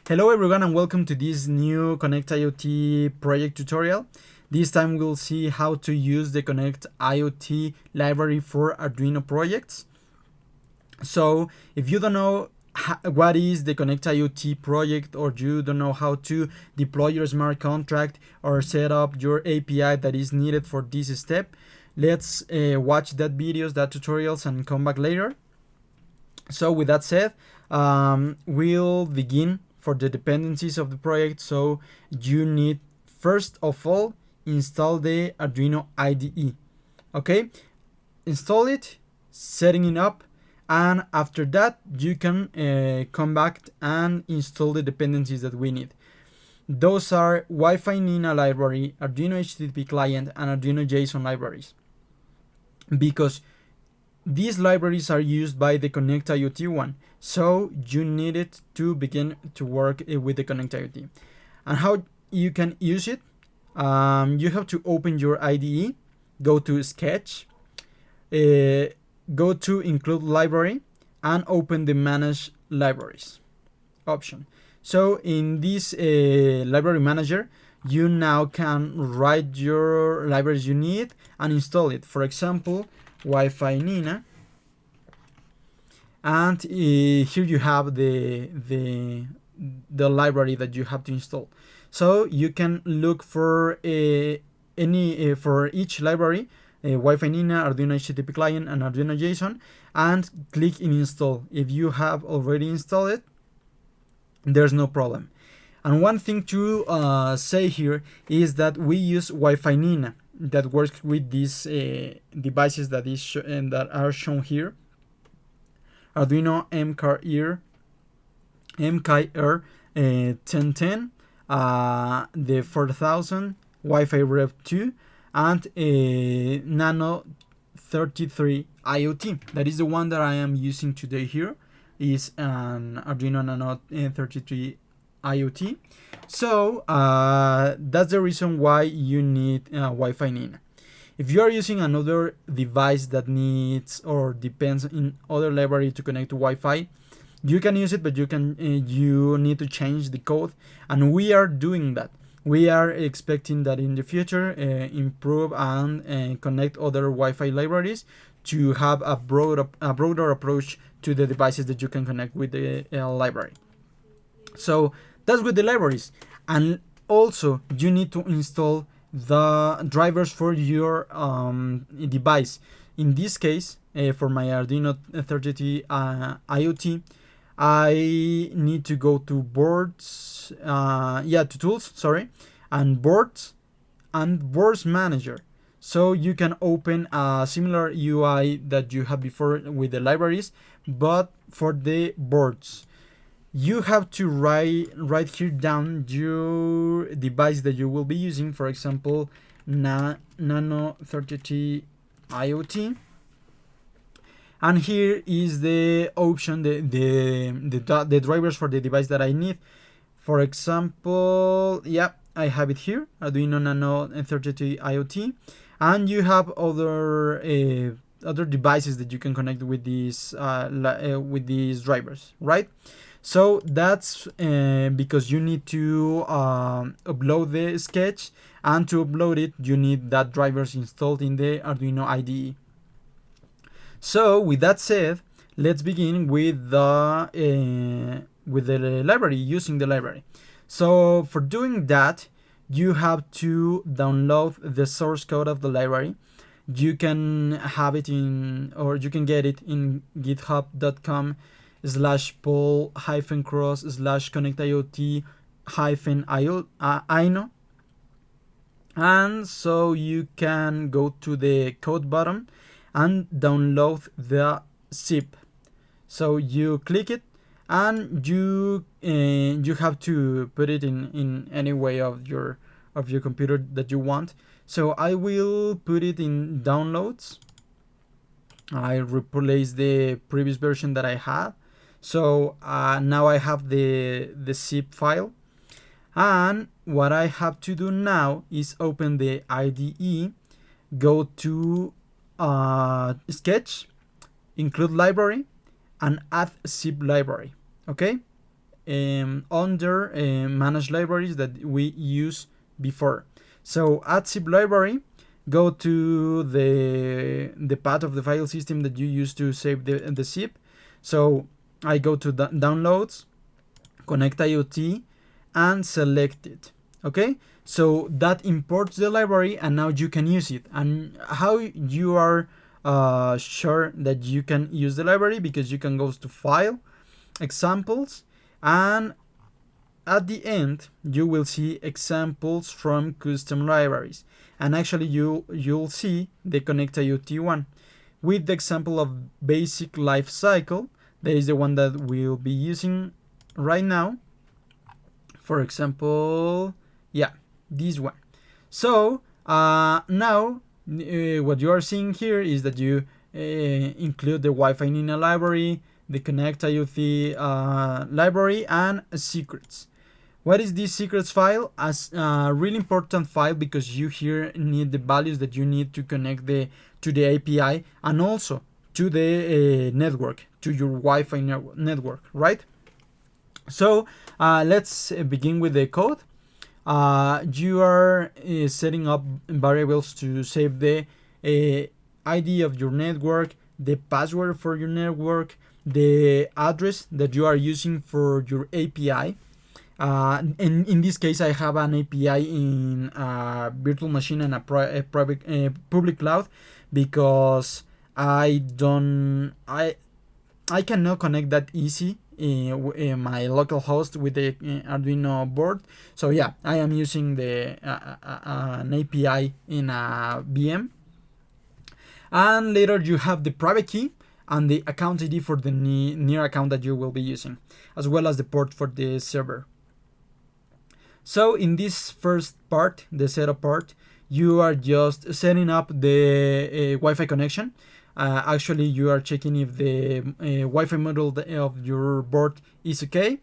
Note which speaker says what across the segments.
Speaker 1: Hello everyone and welcome to this new Connect IoT project tutorial. This time we'll see how to use the Connect IoT library for Arduino projects. So if you don't know what is the Connect IoT project, or you don't know how to deploy your smart contract or set up your API that is needed for this step, let's watch that videos, that tutorials, and come back later. So with that said, we'll begin for the dependencies of the project. So you need first of all install the Arduino IDE. Okay, install it, setting it up, and after that you can come back and install the dependencies that we need. Those are Wi-Fi Nina library, Arduino HTTP client, and Arduino JSON libraries, because these libraries are used by the Connect IoT one, so you need it to begin to work with the Connect IoT. And how you can use it, you have to open your IDE, go to Sketch, go to Include Library, and open the Manage Libraries option. So in this library manager, you now can write your libraries you need and install it. For example, Wi-Fi Nina, and here you have the library that you have to install. So you can look for for each library, Wi-Fi Nina, Arduino HTTP client, and Arduino JSON, and click in install. If you have already installed it, there's no problem. And one thing to say here is that we use Wi-Fi Nina that works with these devices that are shown here. Arduino MKR 1010, the 4000, Wi-Fi Rev 2, and Nano 33 IoT. That is the one that I am using today here. Is an Arduino Nano 33 IoT. So that's the reason why you need Wi-Fi Nina. If you are using another device that needs or depends in other library to connect to Wi-Fi, you can use it, but you need to change the code, and we are doing that. We are expecting that in the future improve and connect other Wi-Fi libraries to have a broader approach to the devices that you can connect with the library. So that's with the libraries. And also you need to install the drivers for your device. In this case, for my Arduino 33 IoT, I need to go to boards, to tools, sorry, and boards manager. So you can open a similar UI that you have before with the libraries, but for the boards. You have to write here down your device that you will be using. For example, Nano 33 IoT. And here is the option, the drivers for the device that I need. For example, I have it here, Arduino Nano 33 IoT. And you have other devices that you can connect with these drivers, right? So that's because you need to upload the sketch, and to upload it you need that drivers installed in the Arduino IDE. So with that said, let's begin with the library, using the library. So for doing that, you have to download the source code of the library. You can have it or you can get it in github.com/pull-cross/connectiot-ino. And so you can go to the code button and download the zip. So you click it, and you have to put it in any way of your computer that you want. So I will put it in downloads. I replace the previous version that I had. So now I have the zip file, and what I have to do now is open the IDE, go to Sketch, Include Library, and Add Zip Library. Okay, under manage libraries that we use before. So add zip library, go to the path of the file system that you use to save the zip. So I go to downloads, connect IoT, and select it. Okay, so that imports the library, and now you can use it. And how you are sure that you can use the library? Because you can go to file, examples, and at the end you will see examples from custom libraries, and actually you'll see the connect IoT one with the example of basic life cycle. That is the one that we'll be using right now. For example, yeah, this one. So now what you are seeing here is that you include the Wi-Fi Nina library, the Connect IoT library, and secrets. What is this secrets file? As a really important file, because you here need the values that you need to connect to the API, and also to the network, to your Wi-Fi network, right? So let's begin with the code. You are setting up variables to save the ID of your network, the password for your network, the address that you are using for your API. And in this case, I have an API in a virtual machine and a private public cloud, because I cannot connect that easy in my local host with the Arduino board. So yeah, I am using the an API in a VM. And later you have the private key and the account ID for the near account that you will be using, as well as the port for the server. So in this first part, the setup part, you are just setting up the Wi-Fi connection. Actually, you are checking if the Wi-Fi model of your board is okay.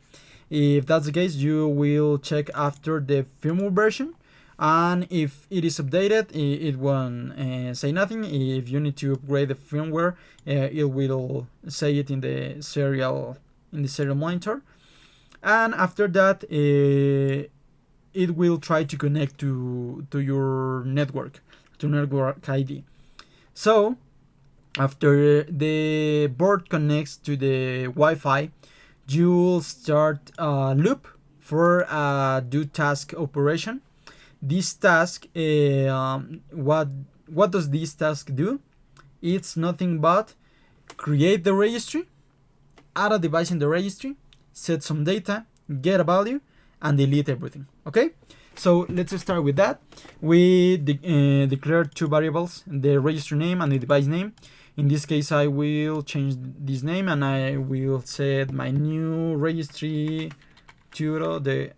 Speaker 1: If that's the case, you will check after the firmware version, and if it is updated, it won't say nothing. If you need to upgrade the firmware, it will say it in the serial monitor. And after that, it will try to connect to your network, to network ID. So after the board connects to the Wi-Fi, you'll start a loop for a do task operation. This task, what does this task do? It's nothing but create the registry, add a device in the registry, set some data, get a value, and delete everything. Okay, so let's start with that. We declare two variables, the registry name and the device name. In this case, I will change this name, and I will set my new registry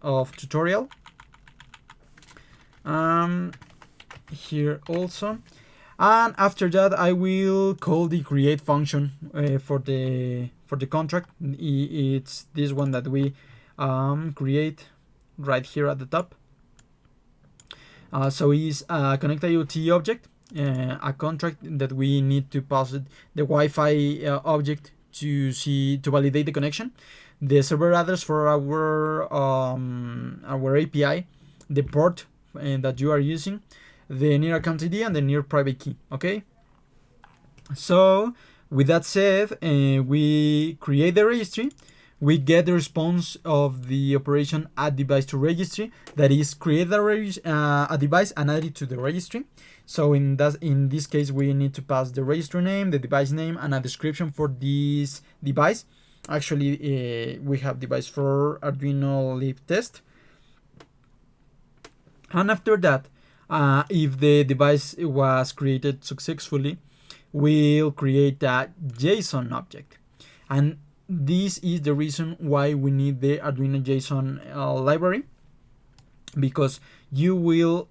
Speaker 1: of tutorial. Here also, and after that I will call the create function for the contract. It's this one that we create right here at the top. So it's a connect IoT object, a contract that we need to pass it the Wi-Fi object to validate the connection, the server address for our API, the port that you are using, the near account ID, and the near private key. Okay, so with that said, we create the registry. We get the response of the operation add device to registry, that is create a device and add it to the registry. So in this case, we need to pass the registry name, the device name, and a description for this device. Actually, we have device for Arduino live test. And after that, if the device was created successfully, we'll create a JSON object. And this is the reason why we need the Arduino JSON library, because you will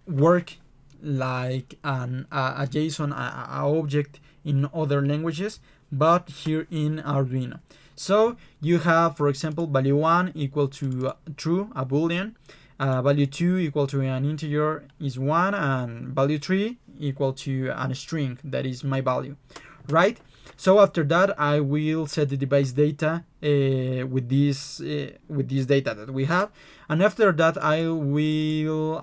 Speaker 1: work like a JSON a object in other languages, but here in Arduino. So you have, for example, value 1 equal to true, a boolean, value 2 equal to an integer is 1, and value 3 equal to a string, that is my value, right? So after that, I will set the device data with this data that we have, and after that I will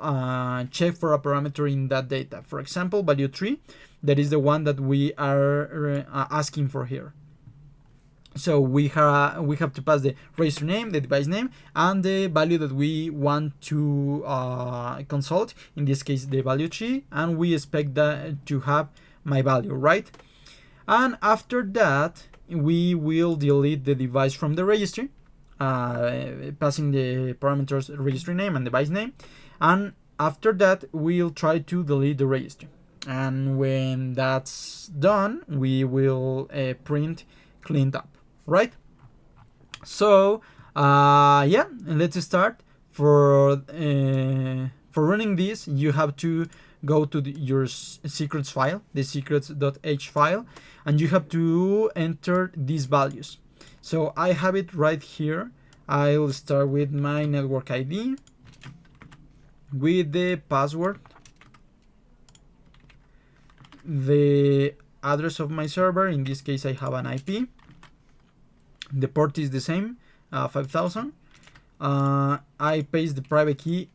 Speaker 1: check for a parameter in that data. For example, value 3, that is the one that we are asking for here. So we have to pass the register name, the device name, and the value that we want to consult. In this case, the value 3, and we expect that to have my value, right? And after that, we will delete the device from the registry, passing the parameters registry name and device name. And after that, we'll try to delete the registry. And when that's done, we will print cleaned up, right? So yeah, let's start. For running this, you have to go to your secrets file, the secrets.h file, and you have to enter these values. So I have it right here. I'll start with my network ID, with the password, the address of my server. In this case, I have an IP. The port is the same, 5000. I paste the private key.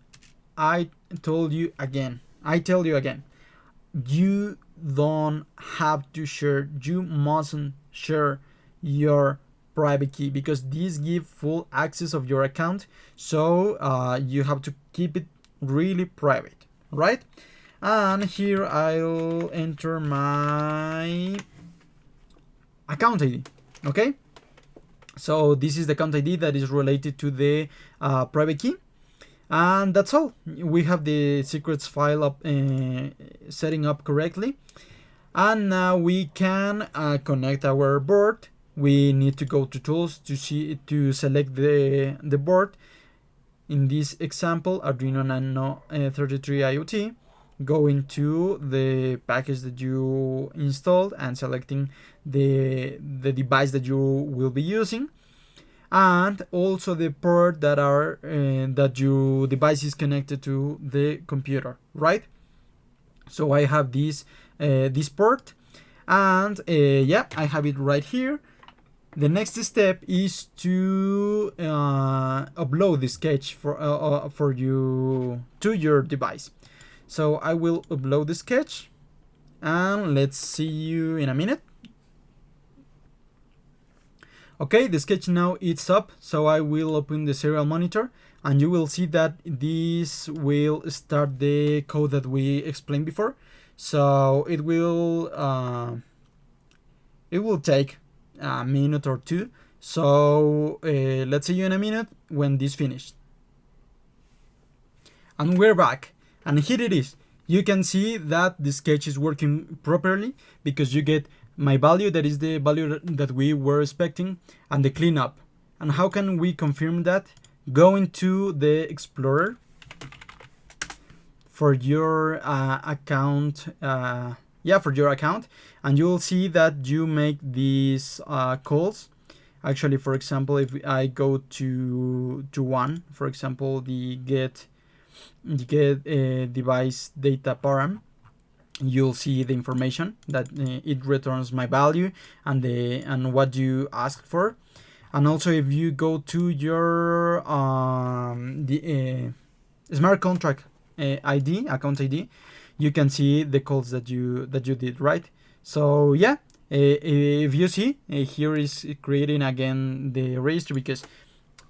Speaker 1: I tell you again, you don't have to share, you mustn't share your private key, because these give full access of your account. So you have to keep it really private, right? And here I'll enter my account ID. Okay, so this is the account ID that is related to the private key. And that's all. We have the secrets file up, setting up correctly, and now we can connect our board. We need to go to tools to select the board. In this example, Arduino Nano 33 IoT. Go into the package that you installed and selecting the device that you will be using, and also the port that your device is connected to the computer, right? So I have this port, and yeah, I have it right here. The next step is to upload the sketch for you to your device. So I will upload the sketch, and let's see you in a minute. Okay, the sketch now it's up, so I will open the serial monitor, and you will see that this will start the code that we explained before. So it will take a minute or two. So let's see you in a minute when this finished. And we're back, and here it is. You can see that the sketch is working properly because you get my value, that is the value that we were expecting, and the cleanup. And how can we confirm that? Go into the Explorer for your account, for your account, and you'll see that you make these calls. Actually, for example, if I go to one, for example, the get device data param, you'll see the information that it returns my value and what you asked for. And also, if you go to your smart contract account ID, you can see the calls that you did, right? So yeah, if you see, here is creating again the register because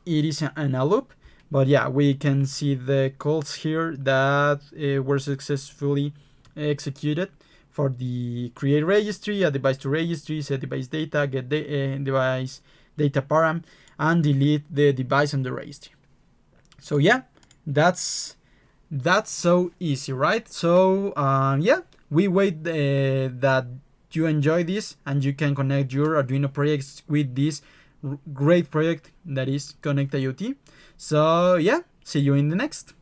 Speaker 1: it is in a loop. But yeah, we can see the calls here that were successfully executed for the create registry, a device to registry, set device data, get the device data param, and delete the device on the registry. So yeah, that's so easy, right? So yeah, we wait that you enjoy this and you can connect your Arduino projects with this great project that is Connect IoT. So yeah, see you in the next.